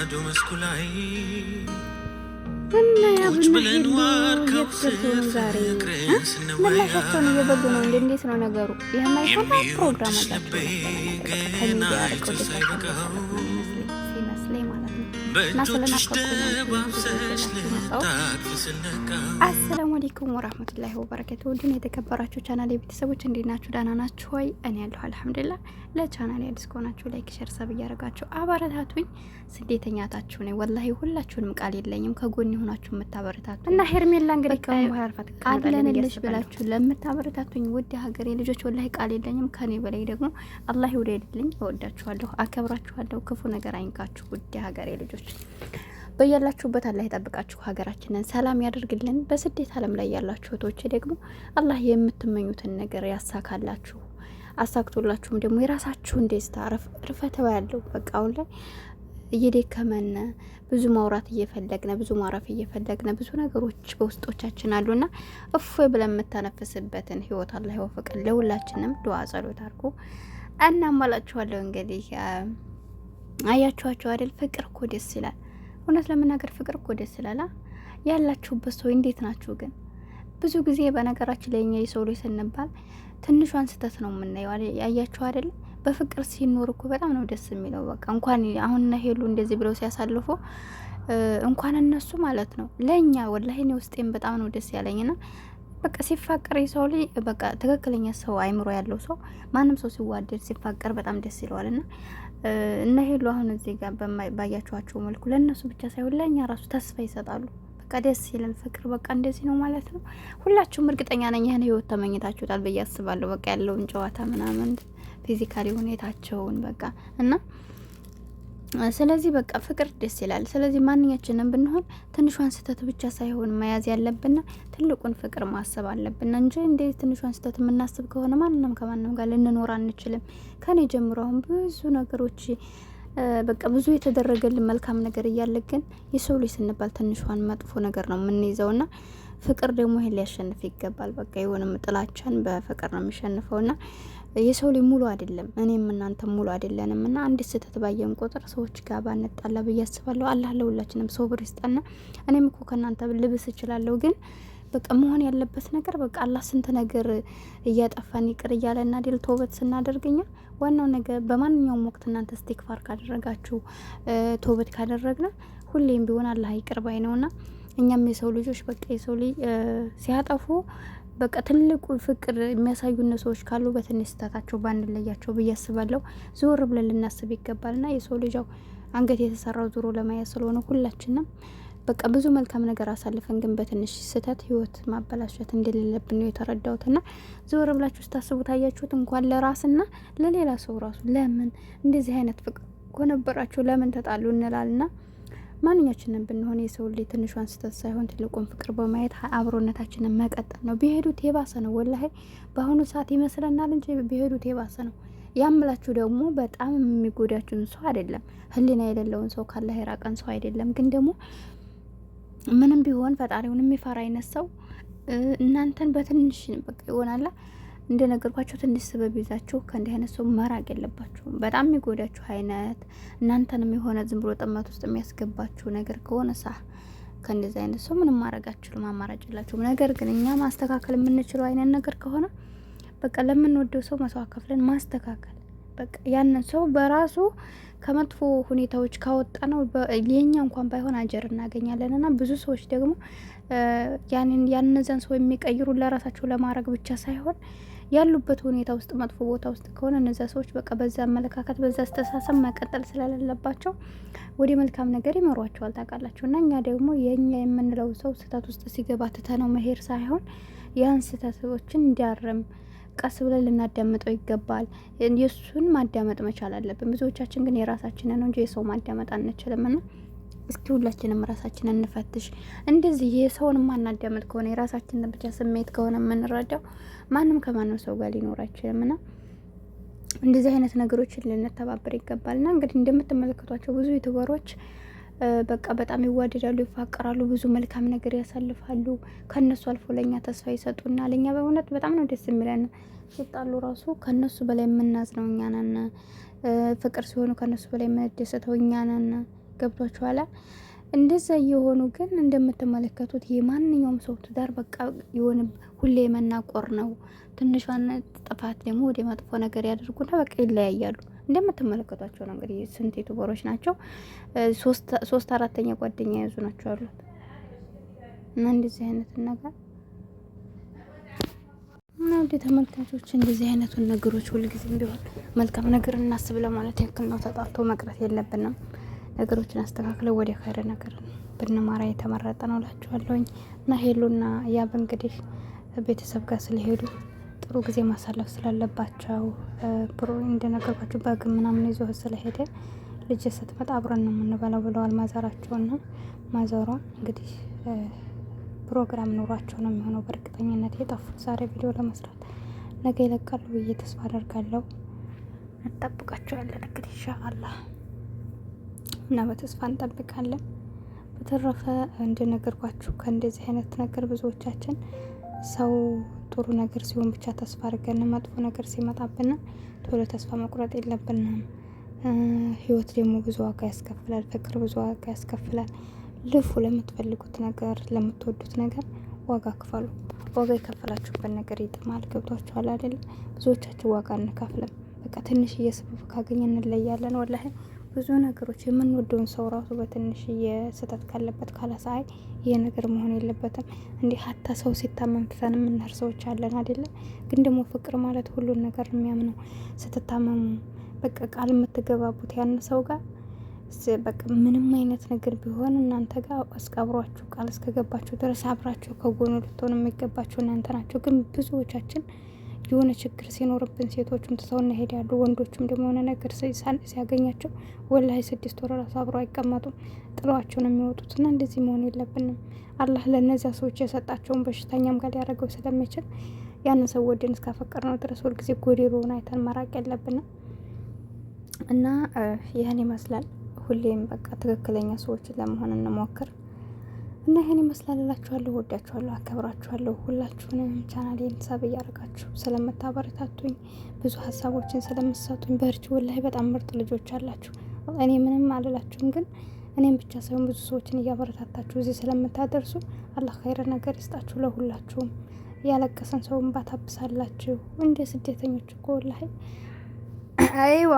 ማዶ መስኩ ላይ እና ያብነው የፍቅሩን ዛሬ መላሻቸውን እየበሉ ነው። እንዴት ነው ነገሩ? የማይሰማ ፕሮግራም አላቸው ከሚዲያ ርቀው ሲመስለኝ ማለት ነው። እና አሰላሙ አለይኩም ወራህመቱላሂ ወበረካቱ። ውድን የተከበራችሁ ቻናል የቤተሰቦች እንዴት ናችሁ? ደህና ናችሁ ወይ? እኔ ያለሁ አልሐምዱሊላህ። ለቻናል አዲስ ከሆናችሁ ላይክ፣ ሼር፣ ሰብ እያደረጋችሁ አበረታቱኝ። ስደተኛታችሁ ነኝ ወላሂ። ሁላችሁንም ቃል የለኝም ከጎን ሆናችሁ የምታበረታቱ እና ሄርሜላ እንግዲህ ከአሁን በኋላ ቃል ለነልሽ ብላችሁ ለምታበረታቱኝ ውድ ሀገሬ ልጆች ወላሂ ቃል የለኝም። ከኔ በላይ ደግሞ አላህ ይውደድልኝ። እወዳችኋለሁ፣ አከብራችኋለሁ። ክፉ ነገር አይንካችሁ ውድ ሀገሬ ልጆች። በያላችሁበት አላህ ይጠብቃችሁ፣ ሀገራችንን ሰላም ያደርግልን። በስደት ዓለም ላይ ያላችሁ እህቶቼ ደግሞ አላህ የምትመኙትን ነገር ያሳካላችሁ። አሳክቶላችሁም ደግሞ የራሳችሁን ደስታ ርፈተው ያለው በቃ አሁን ላይ እየደከመነ ብዙ ማውራት እየፈለግነ ብዙ ማረፍ እየፈለግነ ብዙ ነገሮች በውስጦቻችን አሉና እፎይ ብለን የምታነፍስበትን ህይወት አላህ ይወፍቀን። ለሁላችንም ዱዓ ጸሎት አድርጉ። እናማላችኋለሁ። እንግዲህ አያችኋቸው አይደል? ፍቅር እኮ ደስ ይላል። እውነት ለመናገር ፍቅር እኮ ደስ ይላል። ያላችሁበት ሰው እንዴት ናችሁ ግን? ብዙ ጊዜ በነገራችን ላይ እኛ የሰው ልጅ ስንባል ትንሿን ስህተት ነው የምናየው። ያያችሁ አይደል? በፍቅር ሲኖር እኮ በጣም ነው ደስ የሚለው። በቃ እንኳን አሁን እና ሄሉ እንደዚህ ብለው ሲያሳልፉ እንኳን እነሱ ማለት ነው ለኛ ወላሂ እኔ ውስጤም በጣም ነው ደስ ያለኝና በቃ ሲፋቀር የሰው ልጅ በቃ ትክክለኛ ሰው አይምሮ ያለው ሰው ማንም ሰው ሲዋደድ ሲፋቀር በጣም ደስ ይለዋልና እና ሄሉ አሁን እዚህ ጋር ባያችኋቸው መልኩ ለነሱ ብቻ ሳይሆን ለኛ ራሱ ተስፋ ይሰጣሉ። በቃ ደስ ይላል። ፍቅር በቃ እንደዚህ ነው ማለት ነው። ሁላችሁም እርግጠኛ ነኝ ይሄን ህይወት ተመኝታችሁታል ብዬ አስባለሁ። በቃ ያለውን ጨዋታ ምናምን ፊዚካሊ ሁኔታቸውን በቃ እና ስለዚህ በቃ ፍቅር ደስ ይላል። ስለዚህ ማንኛችንም ብንሆን ትንሿን ስህተት ብቻ ሳይሆን መያዝ ያለብን ትልቁን ፍቅር ማሰብ አለብን እንጂ እንደ ትንሿን ስህተት የምናስብ ከሆነ ማንንም ከማንም ጋር ልንኖር አንችልም። ከኔ ጀምሮ አሁን ብዙ ነገሮች በቃ ብዙ የተደረገልን መልካም ነገር እያለ ግን የሰው ልጅ ስንባል ትንሿን መጥፎ ነገር ነው የምንይዘውና ፍቅር ደግሞ ይሄን ሊያሸንፍ ይገባል። በቃ የሆነም ጥላቻን በፍቅር ነው የሚሸንፈውና የሰው ልጅ ሙሉ አይደለም። እኔም እናንተ ሙሉ አይደለንም እና አንድ ስህተት ባየን ቁጥር ሰዎች ጋር ባንጣላ ብዬ አስባለሁ። አላህ ለሁላችንም ሶብር ይስጠና። እኔም እኮ ከእናንተ ልብስ እችላለሁ ግን በቃ መሆን ያለበት ነገር በቃ አላህ ስንት ነገር እያጠፋን ይቅር እያለና ዲል ተውበት ስናደርግኛ ዋናው ነገር በማንኛውም ወቅት እናንተ ስቲክፋር ካደረጋችሁ ተውበት ካደረግና ሁሌም ቢሆን አላህ ይቅር ባይ ነውና እኛም የሰው ልጆች በቃ የሰው ልጅ ሲያጠፉ በቃ ትልቁ ፍቅር የሚያሳዩን ሰዎች ካሉ በትንሽ ስህተታቸው ባንለያቸው ብዬ አስባለሁ። ዞር ብለን ልናስብ ይገባልና የሰው ልጅው አንገት የተሰራው ዞሮ ለማያ ስለሆነ ሁላችንም በቃ ብዙ መልካም ነገር አሳልፈን ግን በትንሽ ስህተት ህይወት ማበላሸት እንደሌለብን ነው የተረዳሁትና ዞር ብላችሁ ስታስቡ ታያችሁት እንኳን ለራስና ለሌላ ሰው ራሱ ለምን እንደዚህ አይነት ፍቅር ኮነበራችሁ ለምን ተጣሉ እንላልና ማንኛችንም ብንሆን የሰው ልጅ ትንሿን ስህተት ሳይሆን ትልቁን ፍቅር በማየት አብሮነታችንን መቀጠል ነው። ቢሄዱት የባሰ ነው ወላሂ በአሁኑ ሰዓት ይመስለናል እንጂ ቢሄዱት የባሰ ነው። ያምላችሁ ደግሞ በጣም የሚጎዳችሁን ሰው አይደለም፣ ህሊና የሌለውን ሰው ካላህ የራቀን ሰው አይደለም። ግን ደግሞ ምንም ቢሆን ፈጣሪውን የሚፈራ አይነት ሰው እናንተን በትንሽ በቃ ይሆናላ እንደነገርኳችሁ ትንሽ ስበብ ይዛችሁ ከእንዲህ አይነት ሰው መራቅ የለባችሁም። በጣም የሚጎዳችሁ አይነት እናንተንም የሆነ ዝም ብሎ ጥመት ውስጥ የሚያስገባችሁ ነገር ከሆነ ከእንደዚህ አይነት ሰው ምንም ማድረግ አትችሉም፣ አማራጭ የላችሁም። ነገር ግን እኛ ማስተካከል የምንችለው አይነት ነገር ከሆነ በቃ ለምንወደው ሰው መስዋዕት ከፍለን ማስተካከል በቃ ያንን ሰው በራሱ ከመጥፎ ሁኔታዎች ካወጣ ነው የኛ እንኳን ባይሆን አጀር እናገኛለን። እና ብዙ ሰዎች ደግሞ ያንነዛን ሰው የሚቀይሩ ለራሳቸው ለማድረግ ብቻ ሳይሆን ያሉበት ሁኔታ ውስጥ መጥፎ ቦታ ውስጥ ከሆነ እነዛ ሰዎች በቃ በዛ አመለካከት በዛ አስተሳሰብ መቀጠል ስለሌለባቸው ወደ መልካም ነገር ይመሯቸዋል ታውቃላችሁ። እና እኛ ደግሞ የኛ የምንለው ሰው ስህተት ውስጥ ሲገባ ትተነው መሄድ ሳይሆን ያን ስህተቶችን እንዲያርም ቀስ ብለን ልናዳምጠው ይገባል። የሱን ማዳመጥ መቻል አለብን። ብዙዎቻችን ግን የራሳችንን ነው እንጂ የሰው ማዳመጥ አንችልምና እስኪ ሁላችንም ራሳችንን እንፈትሽ። እንደዚህ የሰውን ማናዳመጥ ከሆነ የራሳችንን ብቻ ስሜት ከሆነ የምንረዳው ማንም ከማንም ሰው ጋር ሊኖር አይችልምና እንደዚህ አይነት ነገሮችን ልንተባበር ይገባልና እንግዲህ እንደምትመለከቷቸው ብዙ ዩቲዩበሮች በቃ በጣም ይዋደዳሉ፣ ይፋቀራሉ፣ ብዙ መልካም ነገር ያሳልፋሉ። ከነሱ አልፎ ለኛ ተስፋ ይሰጡና ለኛ በእውነት በጣም ነው ደስ የሚለን። ሲጣሉ ራሱ ከነሱ በላይ የምናዝነው እኛ ነን። ፍቅር ሲሆኑ ከነሱ በላይ የምንደሰተው እኛ ነን። ገብቷችኋል? እንደዛ እየሆኑ ግን እንደምትመለከቱት የማንኛውም ሰው ትዳር በቃ የሆነ ሁሌ መናቆር ነው። ትንሿን ጥፋት ደግሞ ወደ መጥፎ ነገር ያደርጉና በቃ ይለያያሉ። እንደምትመለከቷቸው ነው እንግዲህ ስንት ዩቱበሮች ናቸው 3/4 ጓደኛ የያዙ ናቸው ያሉት እና እንደዚህ አይነት ነገር እና ወደ ተመልካቾች እንደዚህ አይነቱን ነገሮች ሁልጊዜም ቢሆን መልካም ነገር እናስብ ለማለት ያክል ነው። ተጣርቶ መቅረት የለብንም። ነገሮችን አስተካክለው ወደ ኸይር ነገር ብንማራ የተመረጠ ነው እላችኋለሁኝ። እና ሄሉና ያብ እንግዲህ ቤተሰብ ጋር ስለሄዱ ጥሩ ጊዜ ማሳለፍ ስላለባቸው ብሮ እንደነገርኳቸው በግ ምናምን ይዞ ስለሄደ ልጅ ስትመጣ አብረን ነው የምንበላው ብለዋል ማዘራቸውና ማዘሯ እንግዲህ ፕሮግራም ኖሯቸው ነው የሚሆነው በእርግጠኝነት የጠፉት ዛሬ ቪዲዮ ለመስራት ነገ ይለቃሉ ብዬ ተስፋ አደርጋለሁ። እንጠብቃቸዋለን እንግዲህ ኢንሻአላህ እና በተስፋ እንጠብቃለን። በተረፈ እንደነገርኳችሁ ከእንደዚህ አይነት ነገር ብዙዎቻችን ሰው ጥሩ ነገር ሲሆን ብቻ ተስፋ አድርገን መጥፎ ነገር ሲመጣብን ቶሎ ተስፋ መቁረጥ የለብንም። ህይወት ደግሞ ብዙ ዋጋ ያስከፍላል። ፍቅር ብዙ ዋጋ ያስከፍላል። ልፉ ለምትፈልጉት ነገር ለምትወዱት ነገር ዋጋ ክፈሉ። ዋጋ የከፈላችሁበት ነገር ይጥማል። ገብቷችኋል አይደል? ብዙዎቻችሁ ዋጋ እንከፍልም። በቃ ትንሽዬ ስበብ ካገኘን እንለያለን። ወላሂ ብዙ ነገሮች የምንወደውን ሰው ራሱ በትንሽዬ ስህተት ካለበት ካላሳይ ይሄ ነገር መሆን የለበትም እንዴ። ሀታ ሰው ሲታመም ትተን የምንሄድ ሰዎች አለን አይደለ? ግን ደግሞ ፍቅር ማለት ሁሉን ነገር የሚያምነው ስትታመሙ በቃ ቃል የምትገባቡት ያን ሰው ጋር በቃ ምንም አይነት ነገር ቢሆን እናንተ ጋር አስቀብሯችሁ ቃል እስከገባችሁ ድረስ አብራችሁ ከጎኑ ልትሆኑ የሚገባችሁ እናንተ ናቸው። ግን ብዙዎቻችን የሆነ ችግር ሲኖርብን ሴቶቹም ትተውና ይሄዳሉ። ወንዶቹም ደግሞ የሆነ ነገር ሲያገኛቸው ወላሂ 6 ወር ራሱ አብረው አይቀመጡም፣ ጥለዋቸው ነው የሚወጡት። እና እንደዚህ መሆን የለብንም። አላህ ለእነዚያ ሰዎች የሰጣቸውን በሽተኛም ጋር ሊያደርገው ስለሚችል ያንን ሰው ወደን እስካፈቀር ነው ድረስ ሁልጊዜ ጎዴሮውን አይተን መራቅ የለብንም። እና ይህን ይመስላል። ሁሌም በቃ ትክክለኛ ሰዎችን ለመሆን እንሞክር እና ይህን ይመስላል እላችኋለሁ። ወዳችኋለሁ፣ አከብራችኋለሁ። ሁላችሁንም ቻናሌን ሰብ እያደረጋችሁ ስለምታበረታቱኝ ብዙ ሀሳቦችን ስለምትሰጡኝ በርቺ። ወላሂ በጣም ምርጥ ልጆች አላችሁ። እኔ ምንም አልላችሁም፣ ግን እኔም ብቻ ሳይሆን ብዙ ሰዎችን እያበረታታችሁ እዚህ ስለምታደርሱ አላህ ኸይር ነገር ይስጣችሁ ለሁላችሁም። ያለቀሰን ሰውን ባታብሳላችሁ እንደ ስደተኞች እኮ ወላሂ አይዋ